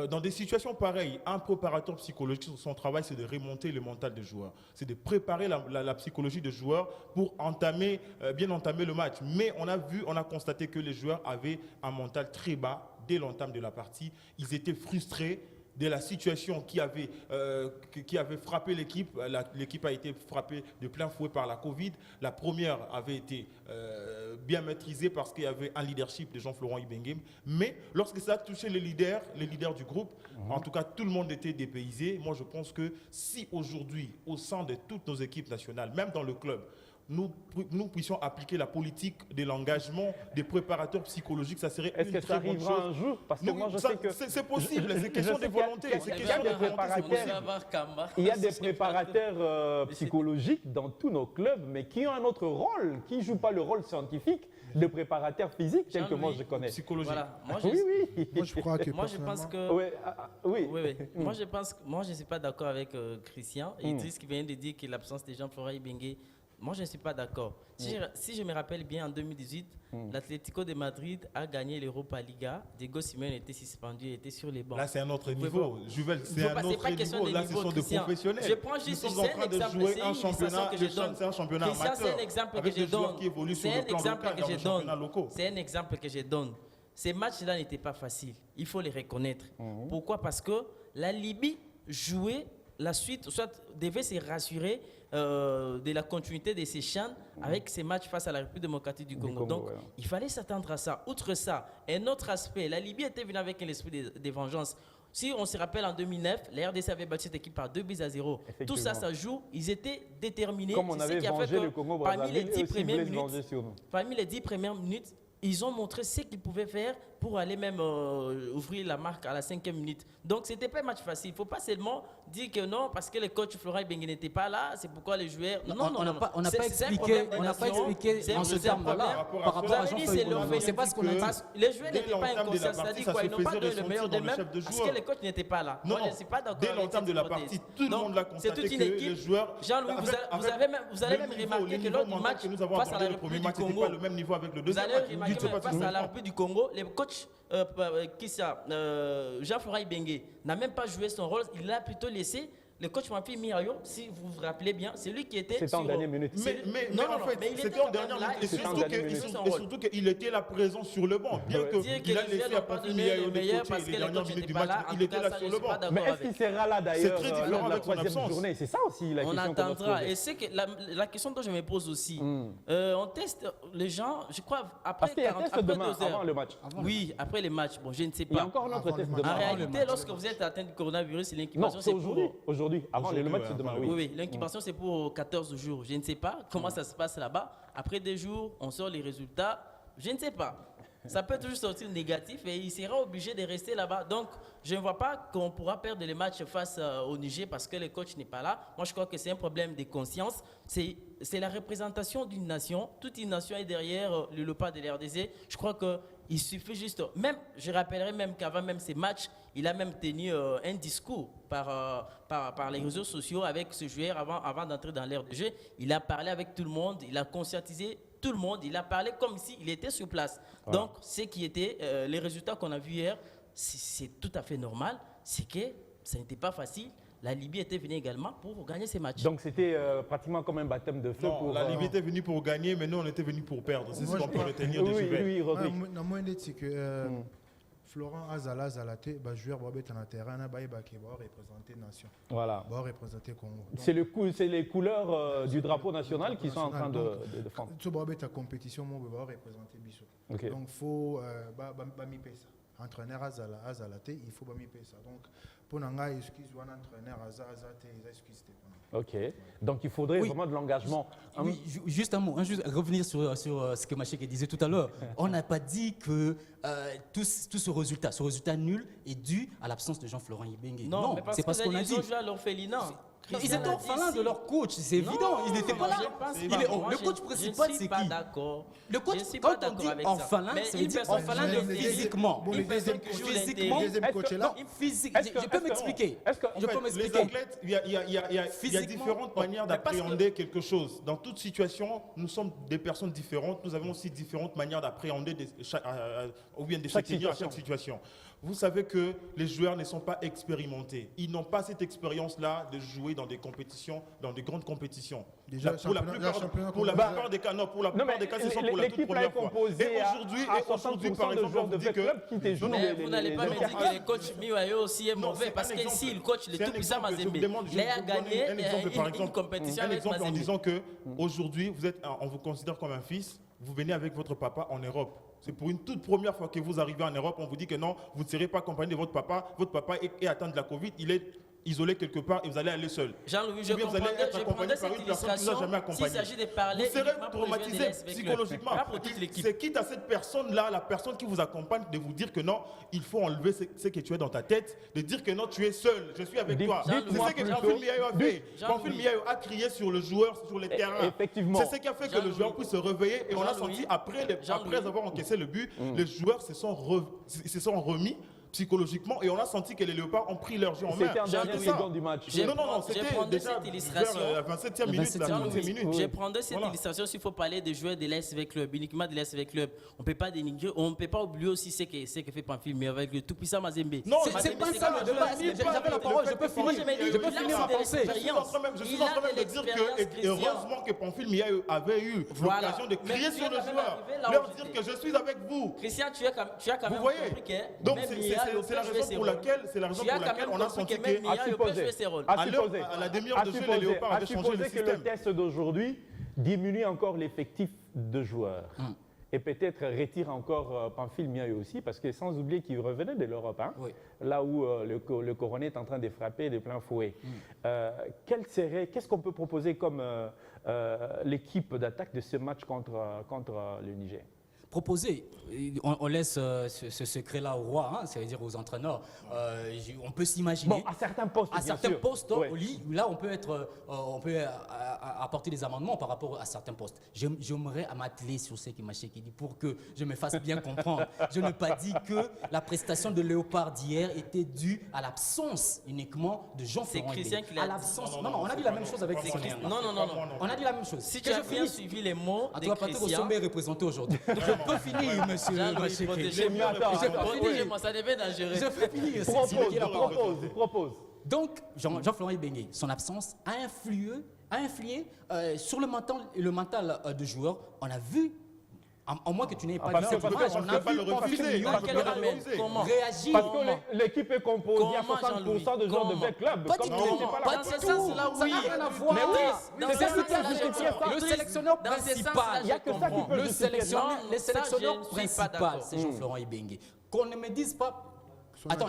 dans des situations pareilles, un préparateur psychologique, son travail, c'est de remonter le mental des joueurs. C'est de préparer la psychologie des joueurs pour bien entamer le match. Mais on a constaté que les joueurs avaient un mental très bas dès l'entame de la partie. Ils étaient frustrés de la situation qui avait frappé l'équipe. L'équipe a été frappée de plein fouet par la Covid. La première avait été bien maîtrisée parce qu'il y avait un leadership de Jean-Florent Ibenge. Mais lorsque ça a touché les leaders du groupe, en tout cas tout le monde était dépaysé. Moi je pense que si aujourd'hui, au sein de toutes nos équipes nationales, même dans le club, nous puissions appliquer la politique de l'engagement des préparateurs psychologiques, ça serait une très bonne chose. Est-ce que ça arrivera un jour? Parce que moi, je sais que c'est possible, c'est question de volonté. Il y a des préparateurs psychologiques dans tous nos clubs, mais qui ont un autre rôle, qui ne jouent pas le rôle scientifique de préparateur physique, tel que moi je connais. Psychologique. Voilà. Moi, je crois que moi je pense que oui. Moi je ne suis pas d'accord avec Christian et Idriss qui vient de dire que l'absence des Jean-Florent Ibenge. Moi, je ne suis pas d'accord. Si je me rappelle bien, en 2018, l'Atlético de Madrid a gagné l'Europa Liga. Diego Simeone était suspendu, il était sur les bancs. Là, c'est un autre niveau. Juvel, c'est un autre niveau. Là, ce sont des professionnels. Je prends juste Nous sommes en train de jouer un championnat, c'est un championnat amateur. C'est un exemple que je donne. C'est un exemple que je donne. Ces matchs-là n'étaient pas faciles. Il faut les reconnaître. Pourquoi? Parce que la Libye jouait la suite, soit devait se rassurer de la continuité de ces chaînes avec ces matchs face à la République démocratique du Congo. Donc, il fallait s'attendre à ça. Outre ça, un autre aspect, la Libye était venue avec un esprit de vengeance. Si on se rappelle, en 2009, la RDC avait battu cette équipe par 2-0. Tout ça, ça joue. Ils étaient déterminés. Comme on avait vengé le Congo Brazzaville, parmi les 10 premières minutes, ils ont montré ce qu'ils pouvaient faire pour aller même ouvrir la marque à la 5e minute. Donc, ce n'était pas un match facile. Il ne faut pas seulement dire que non, parce que le coach Florent Ibenge n'était pas là, c'est pourquoi les joueurs... On n'a pas expliqué en ce terme-là par rapport à Jean-Florent. C'est pas ce qu'on a dit. Les joueurs n'étaient pas inconscients, c'est-à-dire quoi, ils n'ont pas donné le meilleur d'eux-mêmes parce que le coach n'était pas là. Non, je ne suis pas d'accord. Dès l'entame de la partie, tout le monde l'a constaté que les joueurs... Jean-Louis, vous allez même remarquer que lors du match face à la République du Congo, le même niveau avec le deuxième match. Vous allez remarquer même face à la République du Congo, les coachs Jean-Florent Ibenge n'a même pas joué son rôle, il l'a plutôt laissé. Le coach Pamphile Miayo, si vous vous rappelez bien, c'est lui qui était. C'était en dernière minute. Mais en fait, c'était en dernière minute. Et surtout qu'il était là présent sur le banc. Bien qu'il a laissé à Pamphile Miayo de coacher les dernières minutes du match, il était là sur le banc. Mais est-ce qu'il sera là d'ailleurs lors de la troisième journée? C'est ça aussi la question. On attendra. Et c'est que la question dont je me pose aussi, on teste les gens, je crois, après 2 heures. Avant le match. Oui, après les matchs. Bon, je ne sais pas. Il y a encore un autre test demain. En réalité, lorsque vous êtes atteint du coronavirus, l'incubation, c'est aujourd'hui. Avant le match, c'est demain, oui. Oui, l'incubation, c'est pour 14 jours. Je ne sais pas comment ça se passe là-bas. Après 2 jours, on sort les résultats. Je ne sais pas. ça peut toujours sortir négatif et il sera obligé de rester là-bas. Donc, je ne vois pas qu'on pourra perdre les matchs face au Niger parce que le coach n'est pas là. Moi, je crois que c'est un problème de conscience. C'est la représentation d'une nation. Toute une nation est derrière le Léopard de l'RDC. Je crois qu'il suffit juste... Même, je rappellerai même qu'avant même ces matchs, il a même tenu un discours par les réseaux sociaux avec ce joueur avant d'entrer dans l'ère de jeu. Il a parlé avec tout le monde, il a conscientisé tout le monde, il a parlé comme s'il était sur place. Ouais. Donc, ce qui était, les résultats qu'on a vus hier, c'est tout à fait normal. C'est que ça n'était pas facile. La Libye était venue également pour gagner ces matchs. Donc, c'était pratiquement comme un baptême de feu. Non, la Libye était venue pour gagner, mais nous, on était venus pour perdre. C'est ce qu'on peut retenir de Juvet. Oui, Rodrigue. Moi, c'est que Florent Azala Zalaté, joueur qui est en terrain, il va représenter la nation. Voilà. Il va représenter le Congo. C'est les couleurs du drapeau national qui sont en train de défendre. Si tu as compétition, il va représenter Bissot. Okay. Donc, il faut faire ça. Entraîneur Azalaté, il faut faire ça. Donc, pour nous, excuse un entraîneur Azalaté, excuse. Ok. Donc, il faudrait vraiment de l'engagement. Oui, juste un mot, juste revenir sur ce que Machek disait tout à l'heure. On n'a pas dit que tout ce résultat nul est dû à l'absence de Jean-Florent Ibenge. Non, c'est parce qu'on a dit. Ils ont joué à l'orphelinat. Ils étaient orphelins de leur coach, c'est évident. Ils n'étaient pas là. Le coach principal, c'est qui? Je ne suis pas d'accord. Le coach, quand on dit orphelin, ça veut dire orphelin physiquement. Le deuxième coach est là. Je peux m'expliquer. Les athlètes, il y a différentes manières d'appréhender quelque chose. Dans toute situation, nous sommes des personnes différentes. Nous avons aussi différentes manières d'appréhender ou bien de se tenir à chaque situation. Vous savez que les joueurs ne sont pas expérimentés. Ils n'ont pas cette expérience-là de jouer dans des compétitions, dans des grandes compétitions. Déjà, pour la plupart des cas, ce sont pour la toute première fois. Et aujourd'hui, par exemple, on vous dit que... Mais vous n'allez pas me dire que le coach Miwayo aussi est mauvais, parce que si le coach, le tout-puissant Mazembe, il a gagné une compétition avec Mazembe. En disant qu'aujourd'hui, on vous considère comme un fils, vous venez avec votre papa en Europe. C'est pour une toute première fois que vous arrivez en Europe, on vous dit que non, vous ne serez pas accompagné de votre papa. Votre papa est atteint de la Covid, il est isolé quelque part et vous allez aller seul. Jean-Louis, je comprendrais cette illustration s'il s'agit de parler. Vous serez traumatisé psychologiquement. C'est quitte à cette personne-là, la personne qui vous accompagne, de vous dire que non, il faut enlever ce que tu as dans ta tête, de dire que non, tu es seul, je suis avec toi. C'est ce que Pamphile Miayo a fait. Pamphile Miayo a crié sur le joueur, sur les terrains. Effectivement. C'est ce qui a fait que le joueur puisse se réveiller et on a senti après avoir encaissé le but, les joueurs se sont remis psychologiquement et on a senti que les Léopards ont pris leur jeu en main. C'était un dernier seconde du match. Non, c'était déjà vers la 27e minute, la 30e minute. Je prendrais cette illustration s'il faut parler de joueurs de l'SV Club, uniquement de l'SV Club. On ne peut pas dénigrer, on ne peut pas oublier aussi ce que fait Pamphile, mais avec le tout-puissant Mazembe. Non, c'est pas ça le débat. J'avais la parole, je peux finir ma pensée. Je suis en train même de dire que heureusement que Pamphile Miayo avait eu l'occasion de crier sur le joueur, leur dire que je suis avec vous. Christian, tu as quand même compris que... Donc c'est la raison pour laquelle on a senti qu'à la demi-heure de jeu, les Léopards avaient changé le système. Que le test d'aujourd'hui diminue encore l'effectif de joueurs. Et peut-être retire encore Pamphile Miayo aussi, parce que sans oublier qu'il revenait de l'Europe, là où le Coronet est en train de frapper de plein fouet. Qu'est-ce qu'on peut proposer comme l'équipe d'attaque de ce match contre le Niger? Proposer, on laisse ce secret-là au roi, c'est-à-dire aux entraîneurs. On peut s'imaginer. Bon, à certains postes, là, on peut apporter des amendements par rapport à certains postes. J'aimerais m'atteler sur ce que Machek dit pour que je me fasse bien comprendre. Je n'ai pas dit que la prestation de Léopard d'hier était due à l'absence uniquement de Jean-Florent Ibenge. C'est Christian qui l'a dit. Non, on a dit la même chose avec Christian. Non. On a dit la même chose. Si tu as bien suivi les mots de Christian... est représenté aujourd'hui. Je peux finir, monsieur Machek. Ça devient dangereux. Je peux finir. Propose. Donc, Jean-Florent Ibenge, son absence a influé sur le mental de joueurs. On a vu, en moins que tu n'aies pas vu cette image, on a vu Pamphile réagir. Parce que l'équipe est composée à 60% de joueurs de V Club. Pas du tout. Ça n'a rien à voir. Le sélectionneur principal, il n'y a que ça qui peut le sélectionneur principal, c'est Jean-Florent Ibenge. Qu'on ne me dise pas Attends,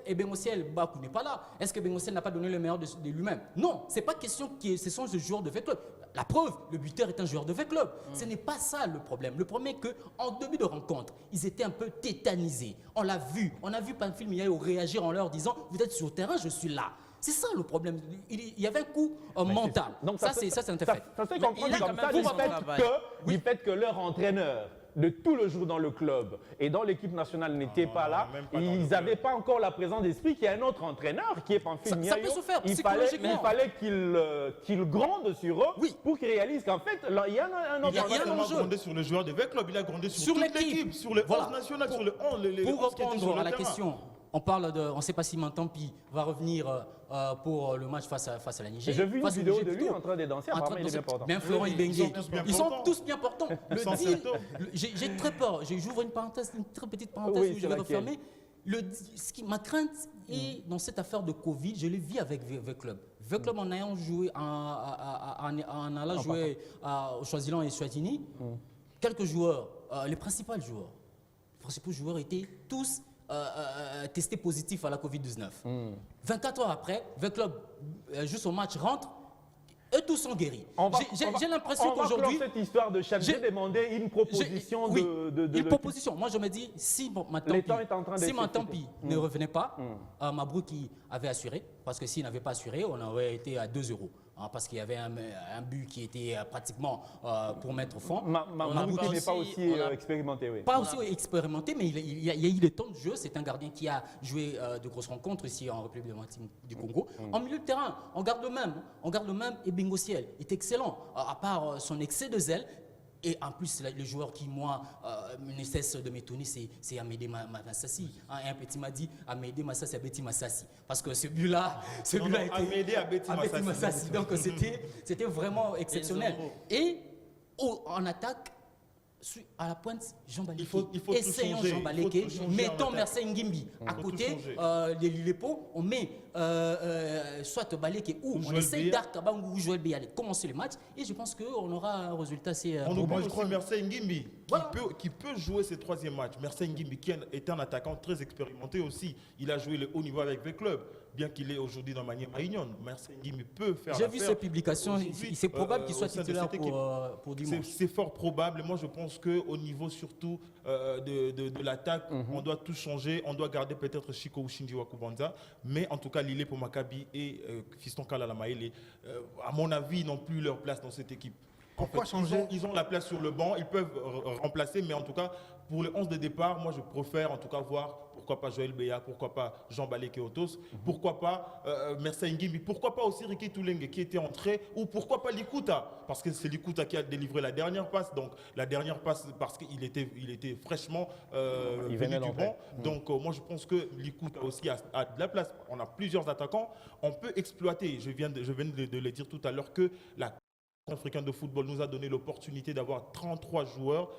et Bengociel Bakou n'est pas là. Est-ce que Bengociel n'a pas donné le meilleur de lui-même? Non, ce n'est pas question que ce sont des joueurs de V-Club. La preuve, le buteur est un joueur de V-Club. Ce n'est pas ça le problème. Le problème est qu'en début de rencontre, ils étaient un peu tétanisés. On l'a vu. On a vu Pamphile Miayo réagir en leur disant « Vous êtes sur le terrain, je suis là ». C'est ça le problème. Il y avait un coup mental. Donc ça, c'est un fait. Ça se comprendre comme ça du fait que leur entraîneur de tout le jour dans le club et dans l'équipe nationale n'était pas là, ils n'avaient pas encore la présence d'esprit qu'il y a un autre entraîneur qui est Pamphile Miayo. Ça peut se faire Il fallait qu'il gronde sur eux pour qu'ils réalisent qu'en fait, il y a un autre entraîneur. Il a grondé sur le joueur de V-Club, il a grondé sur toute l'équipe, sur le 11 national, sur le 11. Pour répondre à la question, on ne sait pas si Mantampi va revenir pour le match face à la Nigeria. J'ai vu une vidéo de lui en train de danser, apparemment il est bien portant. Bien Florent Ibengue. Ils sont tous bien portants. Le deal, j'ai très peur. J'ouvre une parenthèse, une très petite parenthèse où je vais refermer. Ma crainte est dans cette affaire de Covid, je l'ai vu avec V-Club. V-Club en allant jouer, en allant jouer au Swaziland et Swatini, quelques joueurs, les principaux joueurs étaient tous testés positifs à la Covid-19. 24 heures après, V-Club, juste au match, rentre, eux tous sont guéris. J'ai l'impression qu'aujourd'hui... cette histoire de Chad, j'ai demandé une proposition une proposition. Moi, je me dis, si Mantampi ne revenait pas, Mabrouki avait assuré, parce que s'il n'avait pas assuré, on aurait été à 2-0. Parce qu'il y avait un but qui était pratiquement pour mettre au fond. Mabrouki n'est pas aussi expérimenté. Oui. Pas aussi expérimenté, mais il y a eu le temps de jeu. C'est un gardien qui a joué de grosses rencontres ici en République démocratique du Congo. En milieu de terrain, on garde le même. Et Bengociel est excellent, à part son excès de zèle. Et en plus, le joueur qui, moi, ne cesse de m'étonner, c'est Amédé Massassi. Un petit m'a dit Amédé Massassi, Abeti Massassi. Parce que ce but-là était Amédé Abeti Massassi. Donc c'était vraiment exceptionnel. Et en attaque, à la pointe, Jean Baleke. Il faut essayons Jean Baleke, mettons Mercé Ngimbi. À côté de Lilepo, on met soit Baleke ou on essaie d'Arkabang ou Joël Béalé. Commencer le match et je pense qu'on aura un résultat assez... On oublie aussi Mercé Ngimbi qui peut jouer ce troisième match. Mercé Ngimbi qui est un attaquant très expérimenté aussi. Il a joué le haut niveau avec le club. Bien qu'il est aujourd'hui dans Maniema Union, Mercé Ngimbi peut faire l'affaire. J'ai vu ses publications, c'est probable qu'il soit titulaire pour dimanche. C'est fort probable. Moi, je pense qu'au niveau surtout de l'attaque, on doit tout changer. On doit garder peut-être Chico ou Shinji Wakubanza. Mais en tout cas, Lilé pour Maccabi et Fiston Kalala Maele, à mon avis, n'ont plus leur place dans cette équipe. Pourquoi changer? Ils ont la place sur le banc, ils peuvent remplacer, mais en tout cas, pour le 11 de départ, moi je préfère en tout cas voir pourquoi pas Joël Béa, pourquoi pas Jean Baleke Otos, pourquoi pas Mercé Ngimbi, pourquoi pas aussi Ricky Toulenge qui était entré, ou pourquoi pas Likuta, parce que c'est Likuta qui a délivré la dernière passe, donc la dernière passe parce qu'il était fraîchement venu du banc. Donc moi je pense que Likuta aussi a de la place. On a plusieurs attaquants, on peut exploiter, je viens de le dire tout à l'heure, que la africain de football nous a donné l'opportunité d'avoir 33 joueurs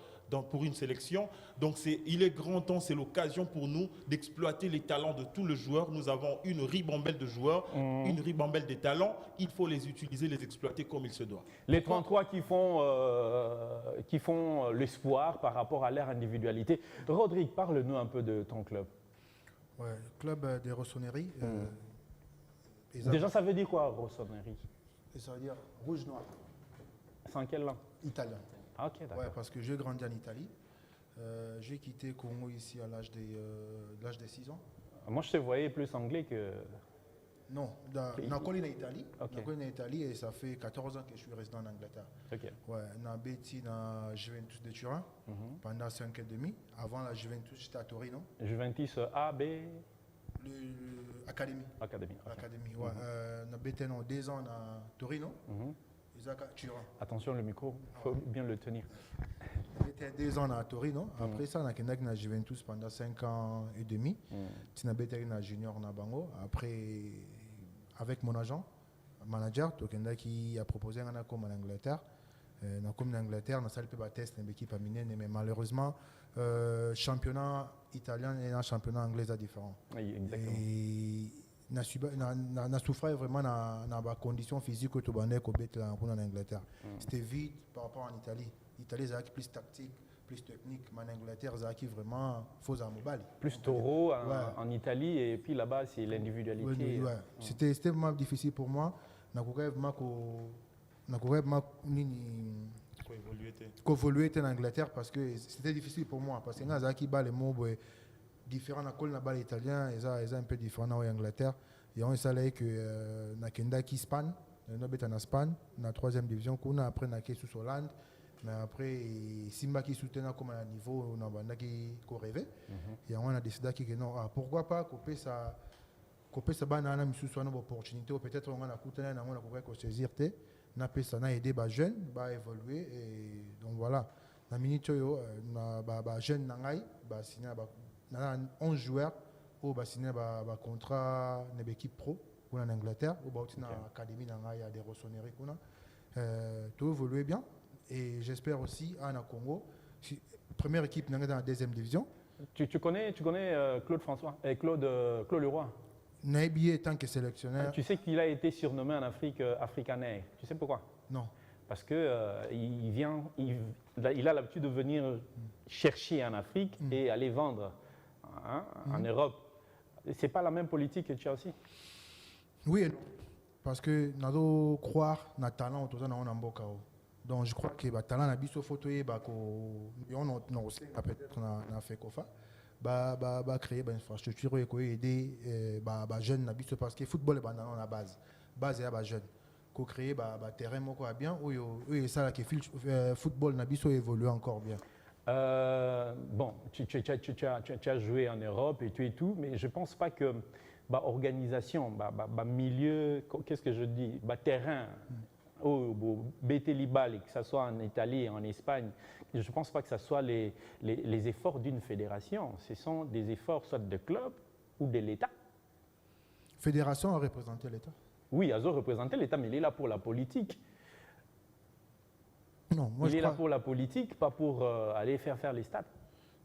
pour une sélection. Donc il est grand temps, c'est l'occasion pour nous d'exploiter les talents de tous les joueurs. Nous avons une ribambelle de joueurs, une ribambelle de talents. Il faut les utiliser, les exploiter comme il se doit. Les 33 qui font l'espoir par rapport à leur individualité. Rodrigue, parle-nous un peu de ton club. Ouais, club des Rossonneries. Déjà, ça veut dire quoi, Rossonneries? Ça veut dire rouge-noir. C'est en quelle langue? Italien. Ah, ok, d'accord. Ouais, parce que j'ai grandi en Italie. J'ai quitté le Congo ici à l'âge de 6 ans. Moi, je te voyais plus anglais que... Non, dans colline Italie. Okay. Dans colline Italie, et ça fait 14 ans que je suis résident en Angleterre. Okay. Ouais, dans Betty, dans Juventus de Turin, pendant 5 ans et demi. Avant la Juventus, j'étais à Torino. Juventus A, B... Académie. Académie, okay. Académie, ouais. Dans Betty, 2 ans à Torino. Attention, le micro, il faut bien le tenir. J'étais 2 ans à Torino. Après ça, j'ai été à Juventus pendant 5 ans et demi. J'ai été à Junior à Bango. Après, avec mon agent, manager, qui a proposé un com en Angleterre. En Angleterre, on a fait un test dans l'équipe à Minen, mais malheureusement, championnat italien et un championnat anglais sont différents. Oui, exactement. On a souffert vraiment dans la condition physique que tu as en Angleterre. C'était vite par rapport en Italie. L'Italie, c'est plus tactique, plus technique. Mais en Angleterre, ça qui vraiment faut à mobile. Plus taureau en Italie et puis là-bas, c'est l'individualité. Ouais. C'était vraiment difficile pour moi. Évoluer en Angleterre parce que c'était difficile pour moi. Parce que quand qui bat les mots différents, na bal italien, et ça un peu différent en Angleterre. Et on savait que Nakenda qui Espagne, nous en Espagne, dans la 3e division, qu'on a après Naké sous Hollande, mais après Simba qui soutenait comme à niveau, on a qui rêvait. Et on a décidé que non, pourquoi pas couper ça. Couper ça, on a une opportunité, peut-être on a coûté un an pour saisir. On a aidé les jeunes à évoluer. Et donc voilà, dans la minute, les jeunes ont signé 11 joueurs qui ont signé un contrat de l'équipe pro en Angleterre, ou dans l'académie de Rossoneri. Tout évolue bien. Et j'espère aussi en Congo, première équipe dans la 2e division. Tu connais Claude François et Claude Leroy? Naïbi tant que sélectionneur. Tu sais qu'il a été surnommé en Afrique Africaner. Tu sais pourquoi? Non. Parce que il a l'habitude de venir chercher en Afrique et aller vendre en Europe. C'est pas la même politique que tu as aussi? Oui et non. Parce que nous devons croire dans le talent autour de nous. Donc je crois que le talent a biso photo et on peut-être na fait kofa. Créer une infrastructure et aider les jeunes parce que le football est dans la base est à jeune ko créer terrain moko bien ou ça que football n'a biso évolue encore bien. Bon, tu as joué en Europe et tout, mais je pense pas que organisation, milieu, qu'est-ce que je dis, terrain, Bételibal, que ce soit en Italie et en Espagne, je ne pense pas que ce soit les efforts d'une fédération. Ce sont des efforts soit de club ou de l'État. Fédération a représenté l'État? Oui, elle a représenté l'État, mais il est là pour la politique. Non, moi il est là pour la politique, pas pour aller faire les stades.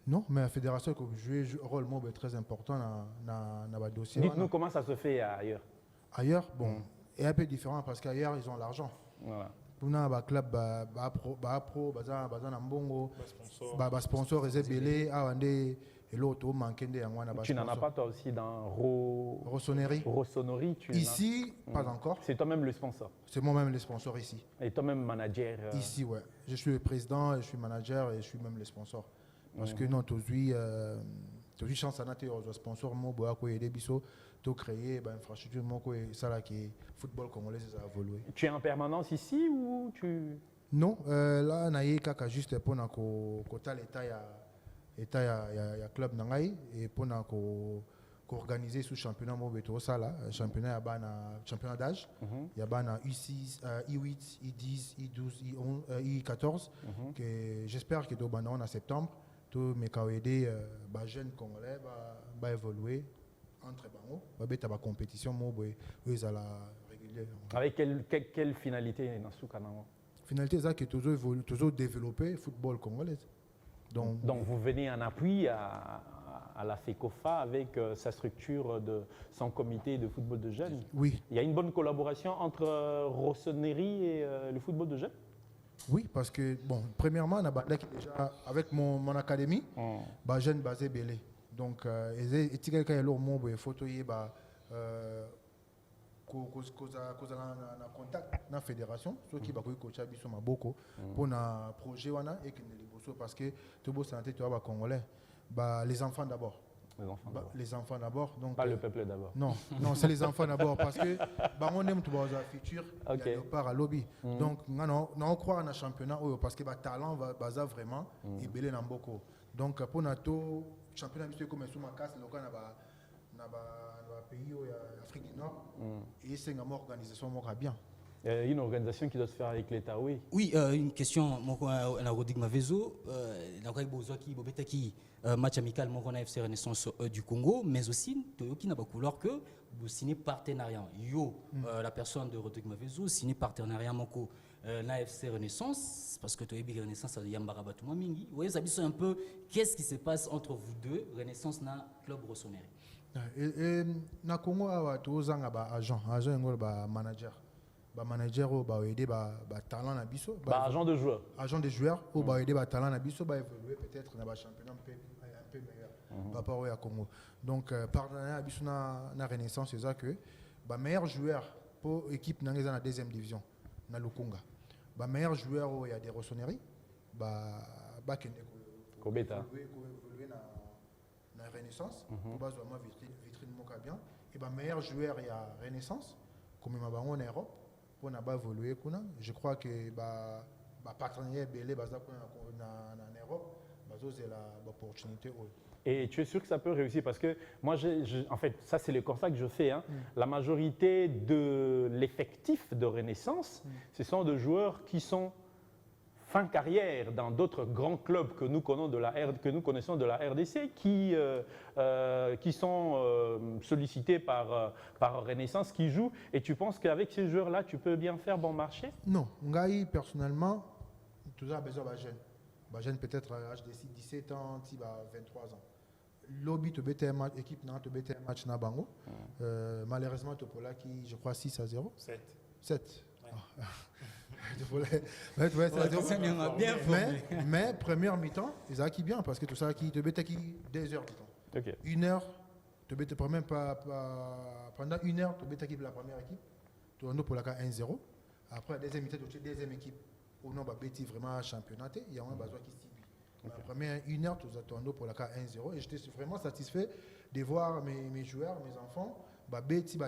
Non, mais la fédération a joué un rôle très important dans le dossier. Dites-nous comment ça se fait ailleurs. Ailleurs, bon, est un peu différent parce qu'ailleurs, ils ont l'argent. Voilà. Pour un club, pro, sponsor, et l'autre manqué de tu n'en as pas toi aussi dans Rossoneri. Ici, pas encore. C'est toi-même le sponsor. C'est moi-même le sponsor ici. Et toi-même manager. Ici, ouais. Je suis le président, je suis manager et je suis même le sponsor. Parce que non, tu as chance à être sponsor, moi, pour aider Bisso, tu as créé une infrastructure, ça là qui football congolais, ça a évolué. Tu es en permanence ici ou tu. Non, là, on a juste pour l'État, il y a club nangai et pour organiser ce championnat championnat d'âge il y a U6 I8 I10 I12 I11 I14 que j'espère que en septembre tout mes aider jeunes congolais va évoluer entre la compétition régulière. Avec quelle finalité dans ce cas? Finalité c'est que toujours développer le football congolais. Donc vous venez en appui à la FECOFA avec sa structure de son comité de football de jeunes. Oui. Il y a une bonne collaboration entre Rossoneri et le football de jeunes? Oui, parce que, bon, premièrement, on a déjà avec mon académie, jeune basé belé. Donc, il y a quelqu'un qui a photo contact dans la fédération, ceux qui ont coaché beaucoup pour un projet parce que tout le monde congolais. Les enfants d'abord. Les enfants d'abord. Pas le peuple d'abord. Non, c'est les enfants d'abord parce que on aime tout le futur, il y a part à lobby. Donc, on croit en un championnat parce que le talent va vraiment et belé dans beaucoup. Donc, pour notre championnat, comme sous ma casse, dans le pays Afrique du Nord, et c'est une organisation bien. Une organisation qui doit se faire avec l'État, oui. Oui, une question, on Rodrigue Mavezo, match amical, on a FC Renaissance du Congo, mais aussi, qui n'a pas couleur que vous signez partenariat. La personne de Rodrigue Mavezo, signe partenariat, la FC Renaissance, parce que tu as Renaissance, il y a un mingi. Vous voyez, ça dit un peu, qu'est-ce qui se passe entre vous deux, Renaissance et Club Rossoneri? Na Congo, tu as un agent, un manager. manager ou aider talent na biso Agent de joueur. agent de joueurs ou aider talent na biso évoluer peut-être dans le championnat un peu meilleur par rapport au Congo. Donc partenariat biso na renaissance c'est ça que meilleur joueur pour équipe dans la deuxième division na Lukunga. Meilleur joueur il y a des Rossoneri Kobeta. évoluer na renaissance pour base vraiment vitrine moka bien et meilleur joueur il y a renaissance comme mabango en Europe pour na évoluer kuna. Je crois que partenariat belé baza en Europe c'est l'opportunité. Et tu es sûr que ça peut réussir? Parce que moi, en fait, ça c'est le constat que je fais. Hein. La majorité de l'effectif de Renaissance, ce sont des joueurs qui sont fin carrière dans d'autres grands clubs que nous connaissons de la RDC, qui sont sollicités par Renaissance, qui jouent. Et tu penses qu'avec ces joueurs-là, tu peux bien faire bon marché? Non, Ngaï, personnellement, tout ça a besoin de jeunes. Jeune peut-être à l'âge de 17 ans, 23 ans. Lobby te bête match, équipe n'a te bête match na bango. Malheureusement tu pour là qui je crois 6-0. 7. Mais première mi-temps, ils ont qui bien parce que tout ça qui te bête qui 2 heures du temps. Okay. 1 heure te bête même pas pendant 1 heure te bête qui la première équipe. Tu as pour la 1-0. Après la deuxième mi-temps tu deuxième équipe. Ou non bête vraiment championnat, il y a un besoin qui s'y la première 1 heure, tu as pour la cas 1-0 et j'étais vraiment satisfait de voir mes joueurs, mes enfants,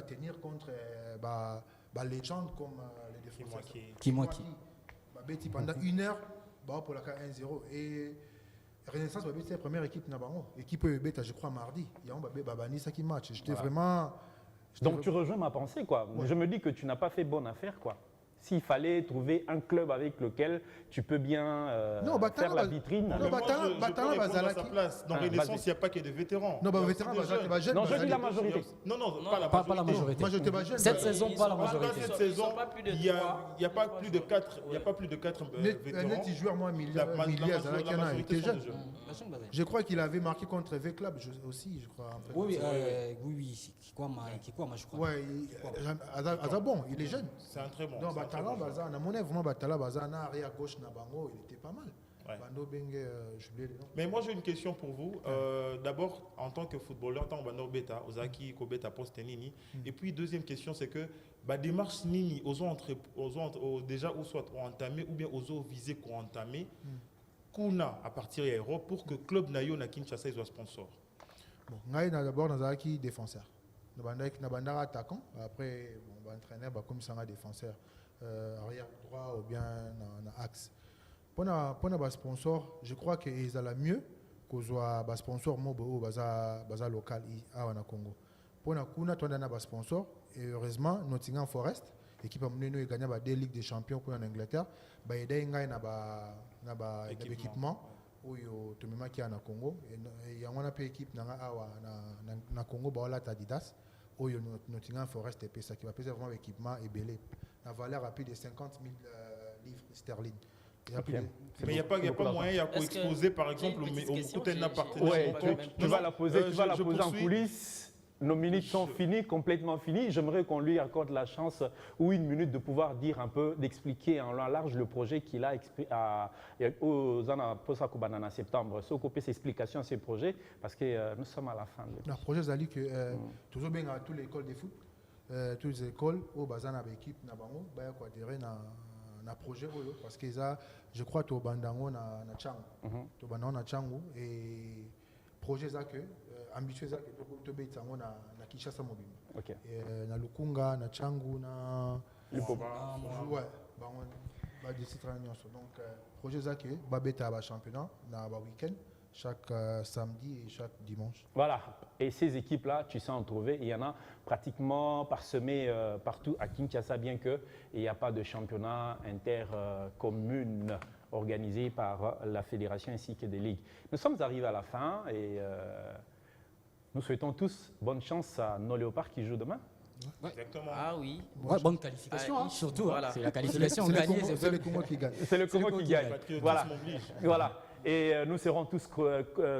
tenir contre les légendes comme les défenseurs. Kimwaki. Pendant 1 heure, pour la cas 1-0 et Renaissance, c'est la première équipe Nabango. Équipe bête, je crois mardi. Il y a un qui match. J'étais vraiment. Donc tu rejoins ma pensée, quoi. Ouais. Je me dis que tu n'as pas fait bonne affaire, quoi. S'il fallait trouver un club avec lequel tu peux bien faire la vitrine. Non, je peux répondre à sa place. Dans Renaissance, il n'y a pas que des vétérans. Non, vétérans, non, je dis la majorité. Non, pas la majorité. Cette saison, pas la majorité. Cette saison, il n'y a pas plus de 4 vétérans. Net joueur, moi, il était jeune. Je crois qu'il avait marqué contre V-Club aussi, je crois. Oui, Kikwama, je crois. Oui, bon, il est jeune. C'est un très bon. Talent baza na monnaie vraiment Batala baza na arrière gauche na bango il était pas mal. Bando Bengue j'oublie le nom. Mais moi j'ai une question pour vous. D'abord en tant que footballeur tant Bando Beta Ozaki Kobeta poste Nini et puis deuxième question c'est que démarche Nini déjà ou soit entamé ou bien aux visé qu'on entamé kuna à partir de l'Europe pour que club Nayo na Kinshasa soit sponsor. Bon, ngai d'abord dans Ozaki défenseur. Na banda attaquant après bon entraîneur comme ça défenseur. Arrière droit ou bien dans axe. Pour les sponsors, je crois qu'ils ont mieux que soit sponsor mobile baza local à Congo. Pour les kuna tu as sponsor et heureusement Nottingham Forest équipe a mené gagné des ligues des champions en Angleterre, aider ngai na équipement où tu me qui en Congo et y a une équipe na Congo ba la Adidas où Nottingham Forest et ça qui va payer vraiment équipement et belé. La valeur a plus de 50 000 livres sterling. Okay. Mais il n'y a pas moyen de exposer par exemple au côté d'un partenaire. Ouais, tu vas la poser en coulisses. Nos minutes sont finies, complètement finies. J'aimerais qu'on lui accorde la chance ou 1 minute de pouvoir dire un peu, d'expliquer en large le projet qu'il a aux Posakobana en septembre. Ce qu'on peut s'explication à ces projets parce que nous sommes à la fin. Le projet c'est que toujours bien à toutes les écoles de foot. Toutes les écoles au bazar na équipe na bango ba ya adhérer na projet parce que ça je crois to bandango na changu to bandango na changu et projet ça que ambitieux ça que to betango na Kinshasa mobile OK na Lukunga na changu na ouais bango ba district donc projet ça que ba beta ba championnat na ba week-end chaque samedi et chaque dimanche. Voilà, et ces équipes-là, tu sais en trouver, il y en a pratiquement parsemées partout à Kinshasa, bien qu'il n'y a pas de championnat intercommune organisé par la fédération ainsi que des ligues. Nous sommes arrivés à la fin et nous souhaitons tous bonne chance à nos léopards qui jouent demain. Ouais. Exactement. Ah oui. Ouais, bonne qualification, surtout. Voilà. C'est la qualification gagnée. C'est le Congo qui gagne. C'est le Congo qui gagne. Voilà. Et nous serons tous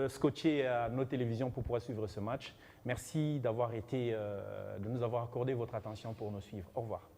scotchés à nos télévisions pour pouvoir suivre ce match. Merci de nous avoir accordé votre attention pour nous suivre. Au revoir.